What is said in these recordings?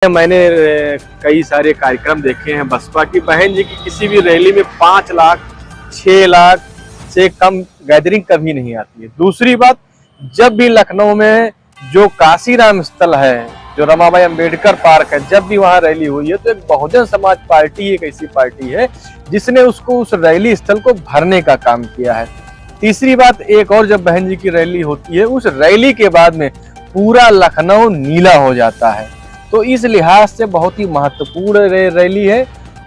मैंने कई सारे कार्यक्रम देखे हैं बसपा की। बहन जी की किसी भी रैली में 5 लाख 6 लाख से कम गैदरिंग कभी नहीं आती है। दूसरी बात, जब भी लखनऊ में जो काशीराम स्थल है, जो रमाबाई अंबेडकर पार्क है, जब भी वहां रैली हुई है तो एक बहुजन समाज पार्टी एक ऐसी पार्टी है जिसने उसको उस रैली स्थल को भरने का काम किया है। तीसरी बात, एक और जब बहन जी की रैली होती है उस रैली के बाद में पूरा लखनऊ नीला हो जाता है। तो इस लिहाज से बहुत ही महत्वपूर्ण रैली है।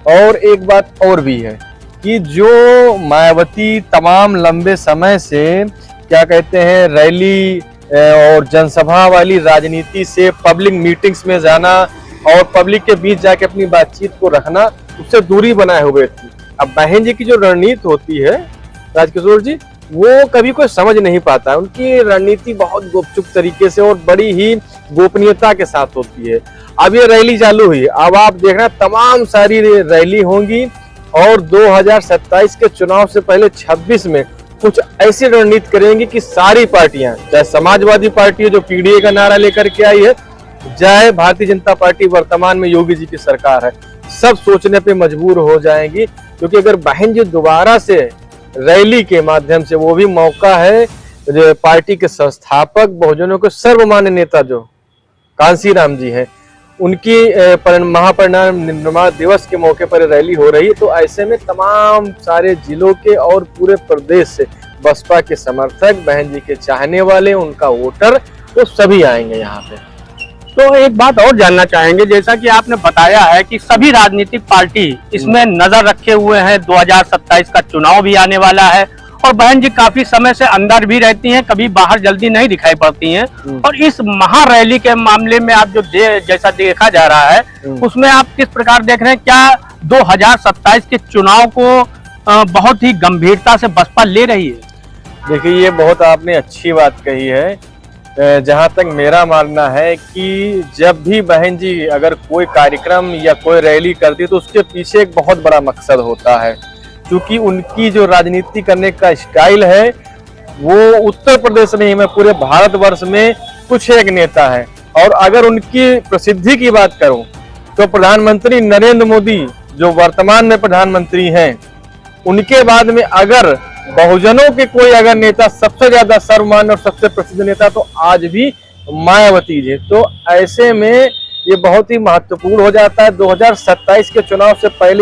और एक बात और भी है कि जो मायावती तमाम लंबे समय से क्या कहते हैं रैली और जनसभा वाली राजनीति से पब्लिक मीटिंग्स में जाना और पब्लिक के बीच जाके अपनी बातचीत को रखना, उससे दूरी बनाए हुए थी। अब बहन जी की जो रणनीति होती है राजकिशोर जी, वो कभी कोई समझ नहीं पाता। उनकी रणनीति बहुत गुपचुप तरीके से और बड़ी ही गोपनीयता के साथ होती है। अब ये रैली चालू हुई, अब आप देखना तमाम सारी रैली होंगी और 2027 के चुनाव से पहले 26 में कुछ ऐसी रणनीति करेंगी कि सारी पार्टियां, चाहे समाजवादी पार्टी है जो पीडीए का नारा लेकर के आई है, चाहे भारतीय जनता पार्टी वर्तमान में योगी जी की सरकार है, सब सोचने पे मजबूर हो जाएंगी। क्योंकि अगर बहन जी दोबारा से रैली के माध्यम से, वो भी मौका है जो पार्टी के संस्थापक बहुजनों के सर्वमान्य नेता जो कांशीराम जी हैं, उनकी महापरिनिर्वाण निर्माण दिवस के मौके पर रैली हो रही है, तो ऐसे में तमाम सारे जिलों के और पूरे प्रदेश से बसपा के समर्थक, बहन जी के चाहने वाले, उनका वोटर, तो सभी आएंगे यहाँ पे। तो एक बात और जानना चाहेंगे, जैसा कि आपने बताया है कि सभी राजनीतिक पार्टी इसमें नजर रखे हुए हैं, 2027 का चुनाव भी आने वाला है और बहन जी काफी समय से अंदर भी रहती हैं, कभी बाहर जल्दी नहीं दिखाई पड़ती हैं। और इस महारैली के मामले में आप जो जैसा देखा जा रहा है उसमें आप किस प्रकार देख रहे हैं? क्या 2027 के चुनाव को बहुत ही गंभीरता से बसपा ले रही है? देखिए, ये बहुत आपने अच्छी बात कही है। जहां तक मेरा मानना है कि जब भी बहन जी अगर कोई कार्यक्रम या कोई रैली करती है तो उसके पीछे एक बहुत बड़ा मकसद होता है। क्योंकि उनकी जो राजनीति करने का स्टाइल है वो उत्तर प्रदेश में ही मैं पूरे भारतवर्ष में कुछ एक नेता है। और अगर उनकी प्रसिद्धि की बात करूं तो प्रधानमंत्री नरेंद्र मोदी जो वर्तमान में प्रधानमंत्री हैं, उनके बाद में अगर बहुजनों के कोई अगर नेता सबसे ज्यादा सर्वमान्य और सबसे प्रसिद्ध नेता तो आज भी मायावती जी। तो ऐसे में ये बहुत ही महत्वपूर्ण हो जाता है 2027 के चुनाव से पहले